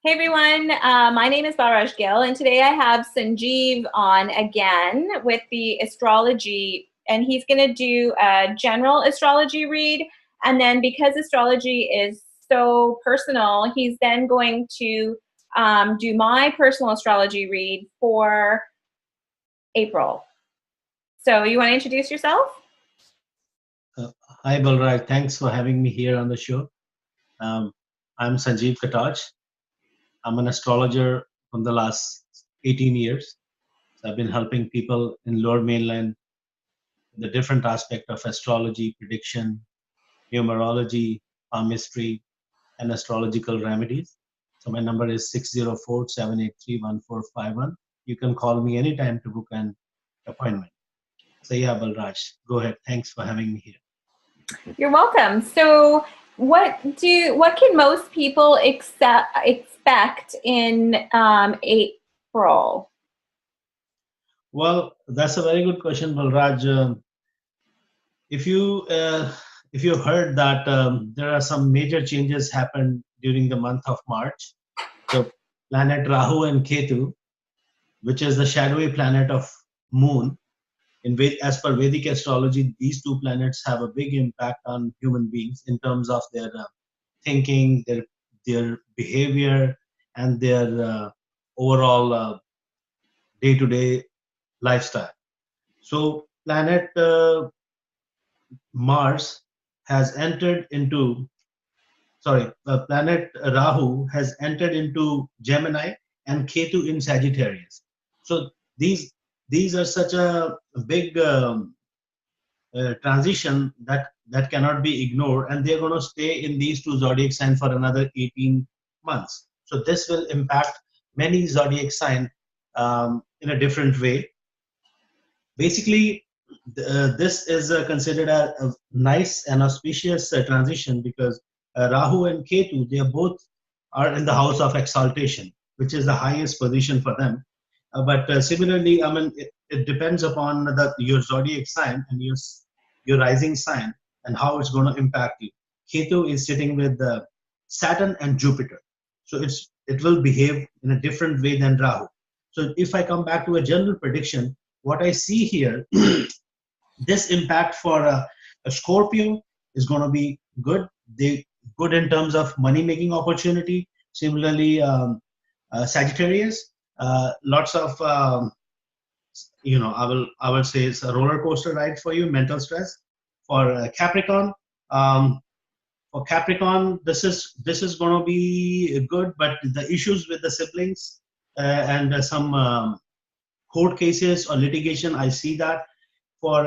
Hey everyone, my name is Baraj Gill, and today I have Sanjeev on again with the astrology, and he's going to do a general astrology read. And then, because astrology is so personal, he's then going to do my personal astrology read for April. So, you want to introduce yourself? Uh, Hi, Balraj. Thanks for having me here on the show. Um, I'm Sanjeev Kataj. I'm an astrologer from the last 18 years. So I've been helping people in Lower Mainland with the different aspect of astrology, prediction, numerology, palmistry, and astrological remedies. So my number is 604-783-1451. You can call me anytime to book an appointment. So yeah, Balraj, go ahead. Thanks for having me here. You're welcome. So, what can most people expect in April? Well, that's a very good question, Balraj. If you if you heard that there are some major changes happened during the month of March, so planet Rahu and Ketu, which is the shadowy planet of Moon, as per Vedic astrology, these two planets have a big impact on human beings in terms of their thinking, their behavior, and their overall day-to-day lifestyle. So planet Mars has entered into, sorry, planet Rahu has entered into Gemini and Ketu in Sagittarius. So these these are such a big transition that cannot be ignored, and they're going to stay in these two zodiac signs for another 18 months. So this will impact many zodiac sign in a different way. Basically, this is considered a nice and auspicious transition because Rahu and Ketu, they are both are in the house of exaltation, which is the highest position for them. But similarly, I mean, it depends upon your zodiac sign and your rising sign and how it's going to impact you. Ketu is sitting with Saturn and Jupiter, so it will behave in a different way than Rahu. So if I come back to a general prediction, what I see here, this impact for a Scorpio is going to be good. They good in terms of money making opportunity. Similarly, Sagittarius, lots of I will say it's a roller coaster ride for you, mental stress. For Capricorn, um, this is going to be good, but the issues with the siblings and some court cases or litigation, I see that for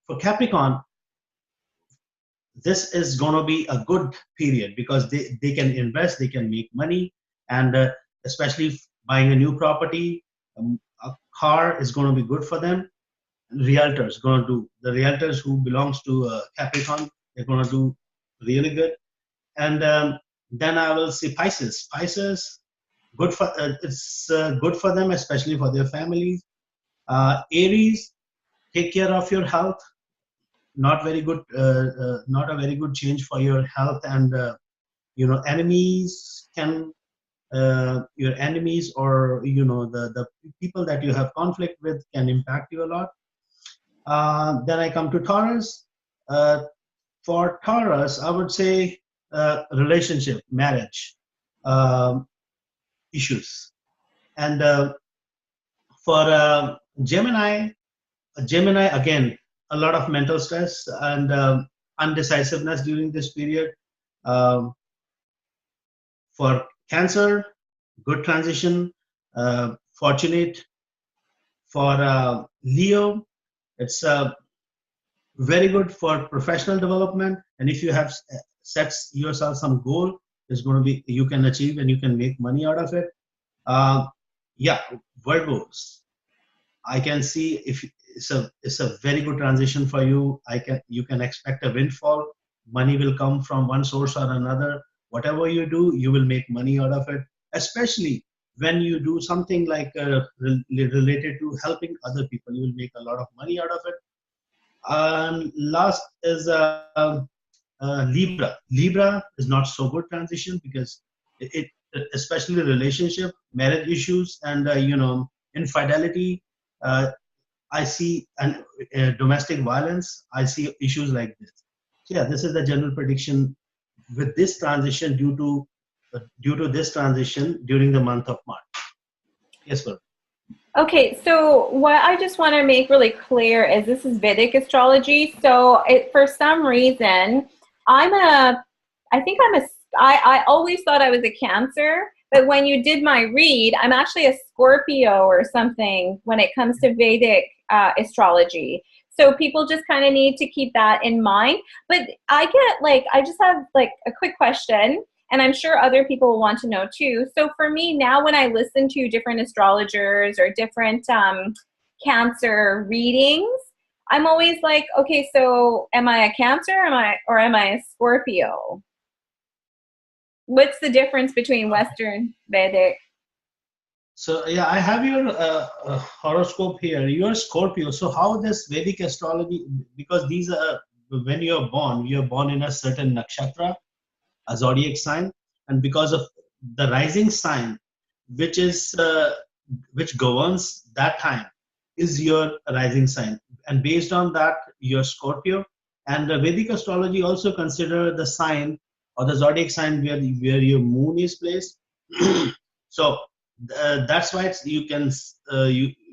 for Capricorn, this is going to be a good period because they can invest, they can make money, and especially buying a new property, a car is going to be good for them. Realtors going to do the realtors who belongs to Capricorn, they're going to do really good. And then I will say Pisces. Pisces, good for it's good for them, especially for their families. Aries, take care of your health. Not very good, not a very good change for your health, and enemies can your enemies, or the people that you have conflict with can impact you a lot. Then I come to Taurus. Uh, for Taurus, I would say relationship, marriage um, issues, and for Gemini again, a lot of mental stress and undecisiveness during this period. Um, for Cancer, good transition, fortunate. For Leo, it's very good for professional development. And if you have set yourself some goal, it's going to be you can achieve and you can make money out of it. Uh, yeah, Virgos. I can see if it's a very good transition for you. You can expect a windfall. Money will come from one source or another. Whatever you do, you will make money out of it. Especially when you do something like related to helping other people, you will make a lot of money out of it. Last is Libra. Libra is not so good transition because especially relationship, marriage issues, and infidelity. Uh, I see and domestic violence. I see issues like this. So yeah, this is the general prediction with this transition due to this transition during the month of March. Yes, sir. Okay, so what I just want to make really clear is this is Vedic astrology. So for some reason, I think I always thought I was a Cancer, but when you did my read, I'm actually a Scorpio or something when it comes to Vedic astrology. So people just kind of need to keep that in mind. But I just have like a quick question, and I'm sure other people will want to know too. So for me now, when I listen to different astrologers or different Cancer readings, I'm always like, okay, so am I a Cancer? Or am I a Scorpio? What's the difference between Western Vedic? So yeah, I have your horoscope here. You're Scorpio. So how this Vedic astrology? Because these are when you're born in a certain nakshatra, a zodiac sign, and because of the rising sign, which is which governs that time, is your rising sign, and based on that, you're Scorpio. And the Vedic astrology also consider the sign or the zodiac sign where your moon is placed. So that's why you can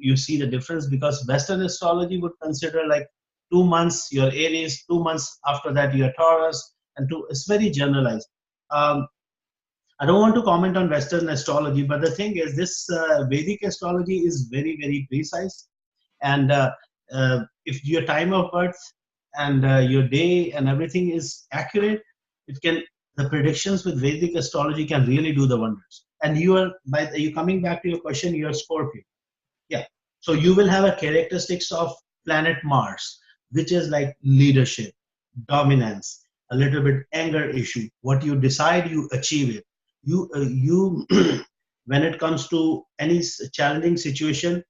you see the difference, because Western astrology would consider like 2 months you're Aries, 2 months after that you're Taurus, and it's very generalized. Um, I don't want to comment on Western astrology, but the thing is, this Vedic astrology is very, very precise. And if your time of birth and your day and everything is accurate, it can the predictions with Vedic astrology can really do the wonders. And you coming back to your question, you're Scorpio. Yeah. So you will have a characteristics of planet Mars, which is like leadership, dominance, a little bit anger issue. What you decide, you achieve it. You when it comes to any challenging situation,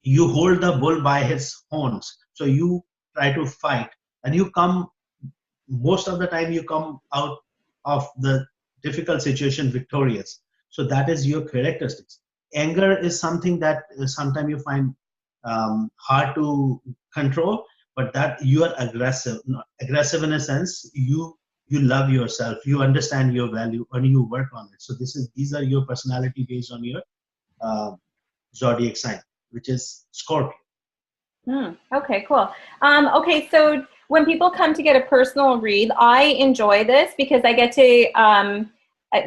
you hold the bull by his horns. So you try to fight, and you come most of the time you come out of the difficult situation victorious. So that is your characteristics. Anger is something that sometimes you find hard to control, but that you are aggressive. Aggressive in a sense, you love yourself, you understand your value, and you work on it. So these are your personality based on your uh, zodiac sign, which is Scorpio. Okay, cool. Okay, so when people come to get a personal read, I enjoy this because I get to,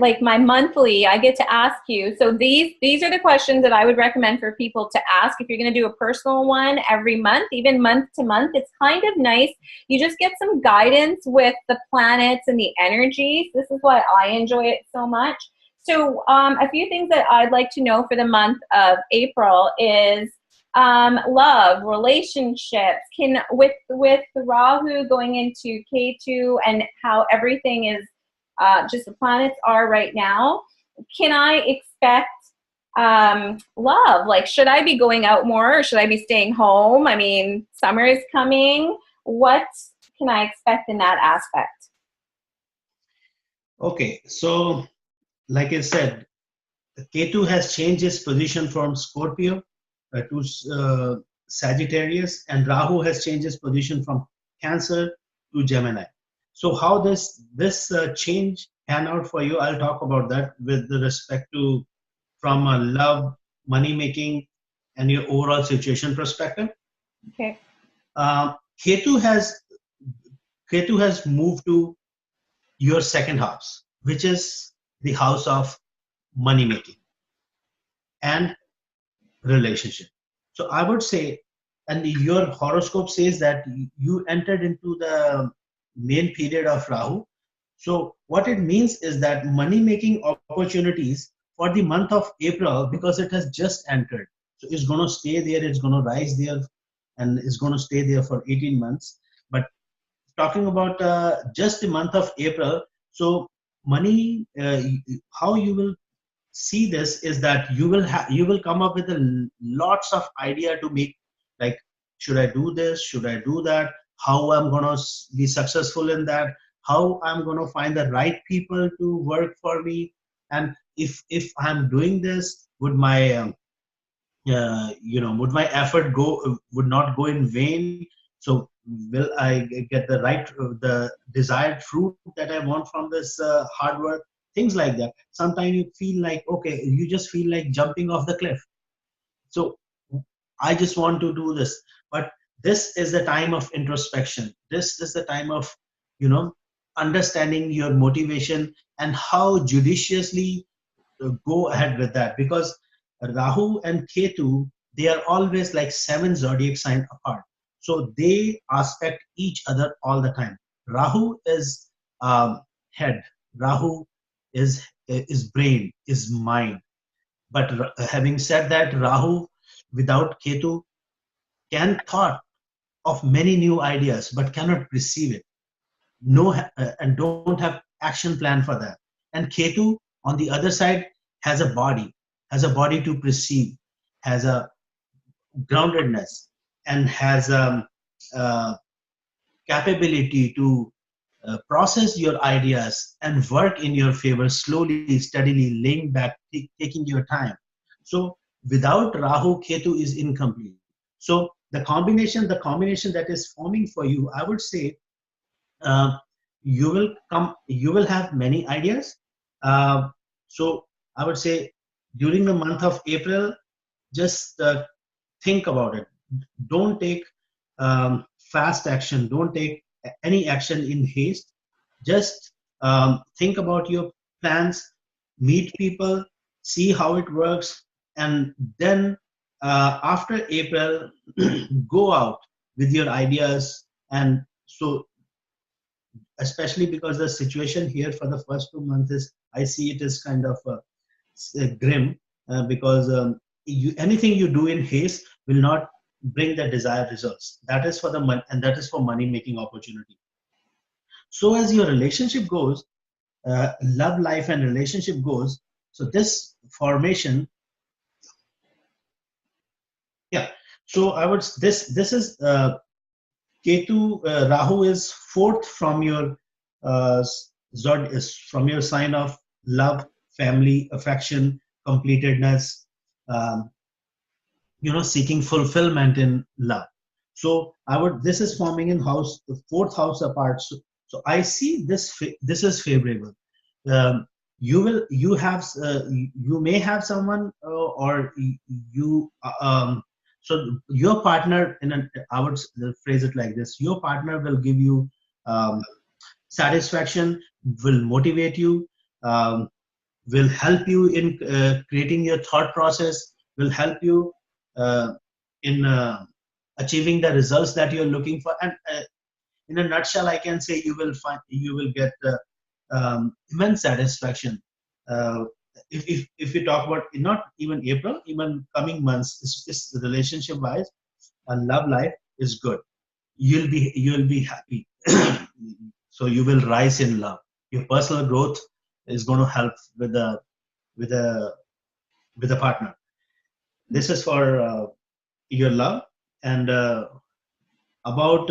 like my monthly, I get to ask you. So these are the questions that I would recommend for people to ask if you're going to do a personal one every month, even month to month. It's kind of nice. You just get some guidance with the planets and the energies. This is why I enjoy it so much. So a few things that I'd like to know for the month of April is love, relationships, can with Rahu going into Ketu and how everything is just the planets are right now. Can I expect love? Like, should I be going out more or should I be staying home? I mean, summer is coming. What can I expect in that aspect? Okay, so like I said, Ketu has changed its position from Scorpio to Sagittarius, and Rahu has changed its position from Cancer to Gemini. So how this change pan out for you? I'll talk about that with the respect to from a love, money making, and your overall situation perspective. Okay. Uh, Ketu has Ketu has moved to your second house, which is the house of money making and relationship. So I would say, and your horoscope says that you entered into the main period of Rahu. So what it means is that money making opportunities for the month of April, because it has just entered. So it's going to stay there, it's going to rise there, and it's going to stay there for 18 months. But talking about just the month of April, so money, how you will see this is that you will come up with lots of idea to make, like, should I do this, should I do that, how I'm going to be successful in that, how I'm going to find the right people to work for me, And if I'm doing this, would my would my effort would not go in vain? So will I get the the desired fruit that I want from this hard work? Things like that. Sometimes you feel like, okay, you just feel like jumping off the cliff. So I just want to do this. But this is the time of introspection. This is the time of, you know, understanding your motivation and how judiciously go ahead with that. Because Rahu and Ketu, they are always like 7 zodiac sign apart. So they aspect each other all the time. Rahu is head. Rahu is brain, is mind. But having said that, Rahu without Ketu can thought of many new ideas but cannot receive it. No, and don't have action plan for that. And Ketu on the other side has a body to perceive, has a groundedness, and has uh, capability to process your ideas and work in your favor slowly, steadily, laying back, taking your time. So without Rahu, Ketu is incomplete. So the combination that is forming for you, I would say, uh, you will have many ideas. So I would say during the month of April, just think about it. Don't take fast action. Don't take any action in haste. Just think about your plans, meet people, see how it works, and then after April, go out with your ideas. And so, especially because the situation here for the first 2 months is, I see it is kind of grim, because anything you do in haste will not bring the desired results. That is for the money, and that is for money making opportunity. So as your relationship goes, love life and relationship goes, so this formation, yeah. So I would this is Ketu, Rahu is fourth from your zod is from your sign of love, family, affection, completedness, um, seeking fulfillment in love. So I would this is forming in house the fourth house apart. So I see this is favorable. Um, you have you may have someone, or you so your partner I would phrase it like this: your partner will give you um, satisfaction, will motivate you, um, will help you in creating your thought process, will help you in achieving the results that you're looking for. And in a nutshell, I can say you will get immense satisfaction. Uh, if we talk about not even April, even coming months, is relationship wise and love life is good. You'll be happy. So you will rise in love. Your personal growth is going to help with a with a partner. This is for your love. And about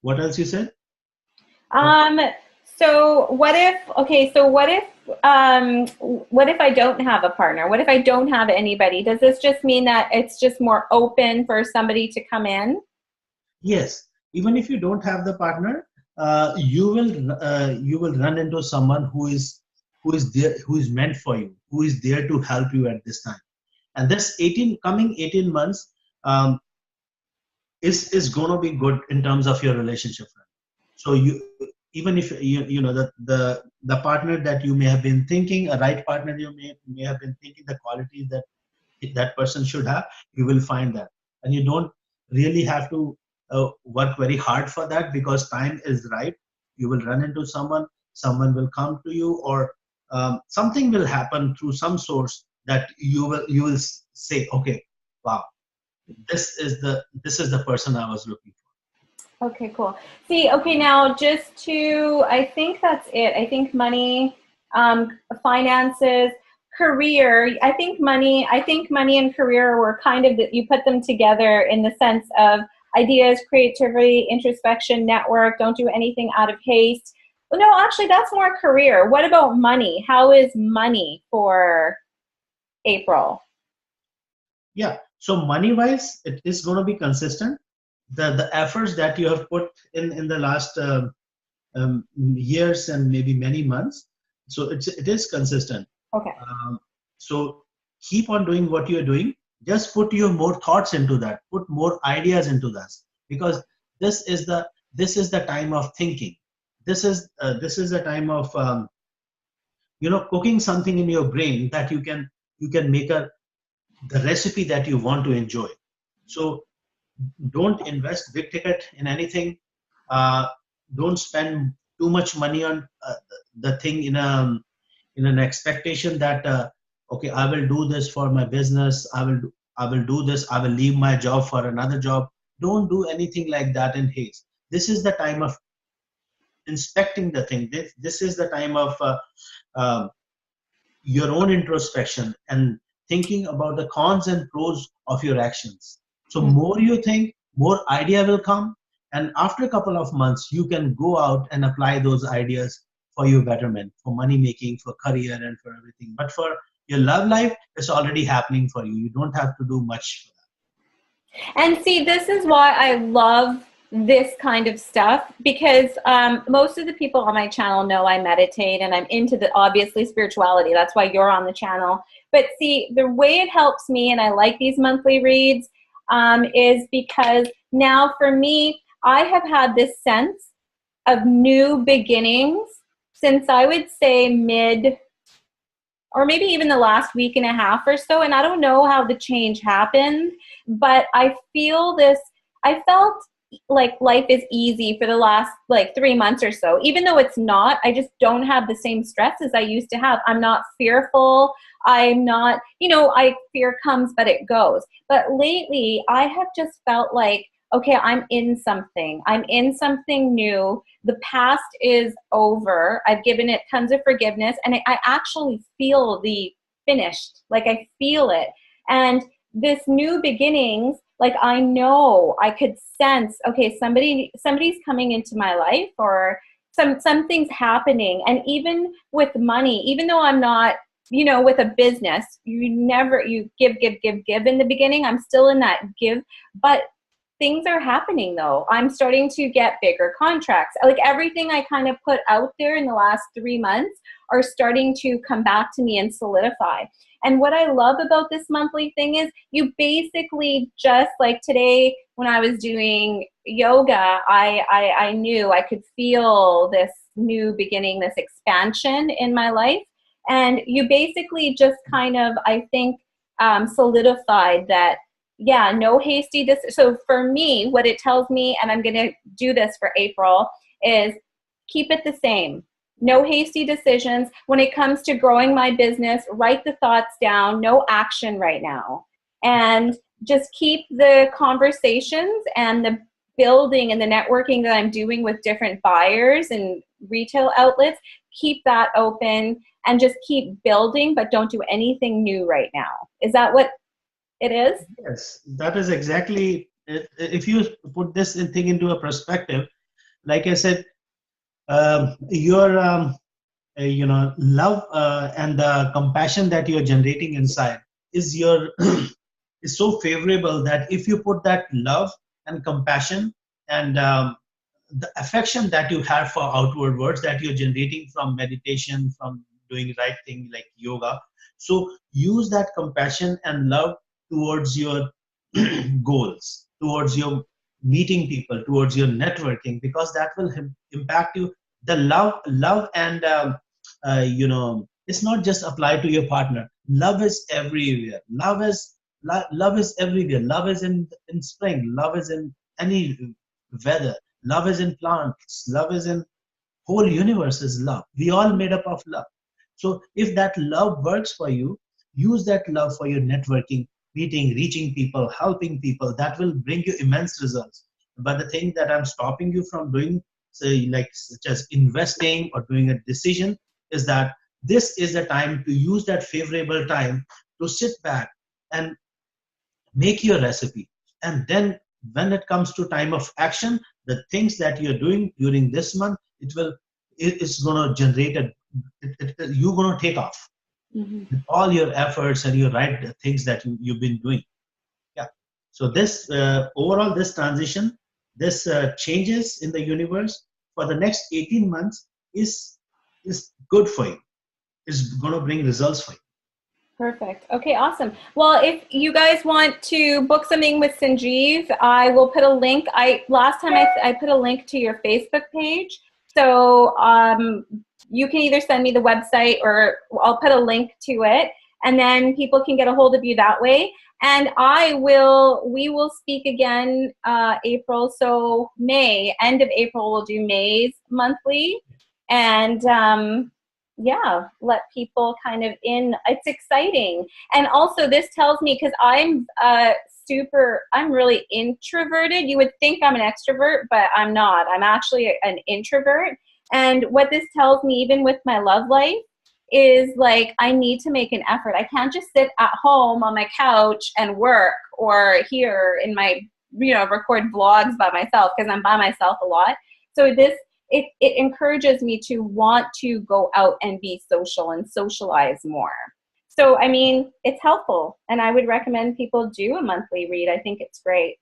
what else you said? Um, so what if, okay, so what if I don't have a partner? What if I don't have anybody? Does this just mean that it's just more open for somebody to come in? Yes, even if you don't have the partner, you will run into someone who is there, who is meant for you, who is there to help you at this time. And this 18 months um, is going to be good in terms of your relationship. So you, even if you know the partner that you may have been thinking, a right partner you may have been thinking, the qualities that that person should have, you will find that. And you don't really have to work very hard for that, because time is right. You will run into someone will come to you, or something will happen through some source that you will say, okay, wow, this is the person I was looking for. Okay, cool. See, okay, now just to, I think that's it. I think money, finances, career. I think money and career were kind of that you put them together in the sense of ideas, creativity, introspection, network. Don't do anything out of haste. No, actually, that's more career. What about money? How is money for April? Yeah. So money wise, it is going to be consistent. The efforts that you have put in the last years and maybe many months, so it is consistent. Okay. So keep on doing what you're doing. Just put your more thoughts into that. Put more ideas into that, because this is the time of thinking. This is the time of cooking something in your brain that you can make the recipe that you want to enjoy. So don't invest big ticket in anything. uh, don't spend too much money on the thing in an expectation that okay, I will do this for my business, I will do this, I will leave my job for another job. Don't do anything like that in haste. This is the time of inspecting the thing. This is the time of um, your own introspection and thinking about the cons and pros of your actions. So more you think, more idea will come, and after a couple of months you can go out and apply those ideas for your betterment, for money making, for career, and for everything. But for your love life, it's already happening for you. You don't have to do much. And see, this is why I love this kind of stuff, because most of the people on my channel know I meditate and I'm into the obviously spirituality. That's why you're on the channel. But see, the way it helps me, and I like these monthly reads, is because now for me, I have had this sense of new beginnings since I would say mid, or maybe even the last week and a half or so. And I don't know how the change happened, but I feel this, I felt like life is easy for the last like 3 months or so. Even though it's not, I just don't have the same stress as I used to have. I'm not fearful. I'm not, fear comes, but it goes. But lately, I have just felt like, okay, I'm in something. I'm in something new. The past is over. I've given it tons of forgiveness, and I actually feel the finished. Like I feel it. And this new beginnings, like I know I could sense, okay, somebody's coming into my life, or something's happening. And even with money, even though I'm not, with a business, you give in the beginning. I'm still in that give, but things are happening though. I'm starting to get bigger contracts. Like everything I kind of put out there in the last 3 months are starting to come back to me and solidify. And what I love about this monthly thing is you basically just like today when I was doing yoga, I knew I could feel this new beginning, this expansion in my life. And you basically just kind of, I think, solidified that, yeah, no hasty so for me, what it tells me, and I'm going to do this for April, is keep it the same. No hasty decisions. When it comes to growing my business, write the thoughts down. No action right now. And just keep the conversations and the building and the networking that I'm doing with different buyers and retail outlets, keep that open and just keep building, but don't do anything new right now. Is that what it is? Yes, that is exactly. If you put this thing into a perspective, like I said, your love and the compassion that you're generating inside is your is so favorable that if you put that love and compassion and the affection that you have for outward words that you're generating from meditation, from doing right thing like yoga, so use that compassion and love towards your goals, towards your meeting people, towards your networking, because that will impact you. The love and it's not just applied to your partner. Love is everywhere. Love is everywhere. Love is in spring. Love is in any weather. Love is in plants. Love is in whole universe is love. We all made up of love. So if that love works for you, use that love for your networking, meeting, reaching people, helping people. That will bring you immense results. But the thing that I'm stopping you from doing, say, like such as investing or doing a decision, is that this is the time to use that favorable time to sit back and make your recipe. And then when it comes to time of action, the things that you're doing during this month, it's going to generate you're going to take off with all your efforts and your right things that you've been doing. Yeah. So this overall, this transition, this changes in the universe for the next 18 months is good for you. It's going to bring results for you. Perfect. Okay, awesome. Well, if you guys want to book something with Sanjeev, I will put a link. Last time I put a link to your Facebook page. So you can either send me the website or I'll put a link to it, and then people can get a hold of you that way. And we will speak again April. So May, end of April, we'll do May's monthly. And yeah, let people kind of in. It's exciting. And also this tells me, because I'm really introverted. You would think I'm an extrovert, but I'm not. I'm actually an introvert. And what this tells me, even with my love life, is like I need to make an effort. I can't just sit at home on my couch and work, or here in my, record vlogs by myself, because I'm by myself a lot. So it encourages me to want to go out and be social and socialize more. So, I mean, it's helpful, and I would recommend people do a monthly read. I think it's great.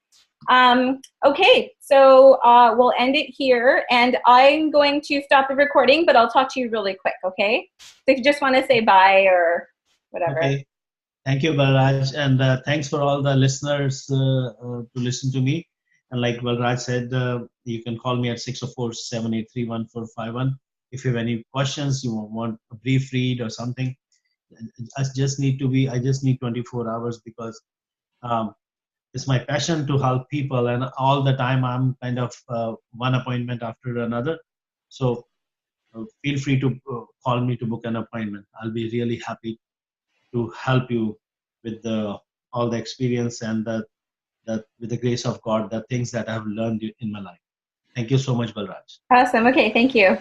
Okay, so we'll end it here, and I'm going to stop the recording, but I'll talk to you really quick, okay? So if you just want to say bye or whatever. Okay. Thank you, Balraj, and thanks for all the listeners to listen to me. And like Balraj said, you can call me at 604-783-1451 if you have any questions, you want a brief read or something. I just need 24 hours because it's my passion to help people, and all the time I'm kind of one appointment after another. So feel free to call me to book an appointment. I'll be really happy to help you with all the experience and with the grace of God, the things that I've learned in my life. Thank you so much, Balraj. Awesome. Okay, thank you.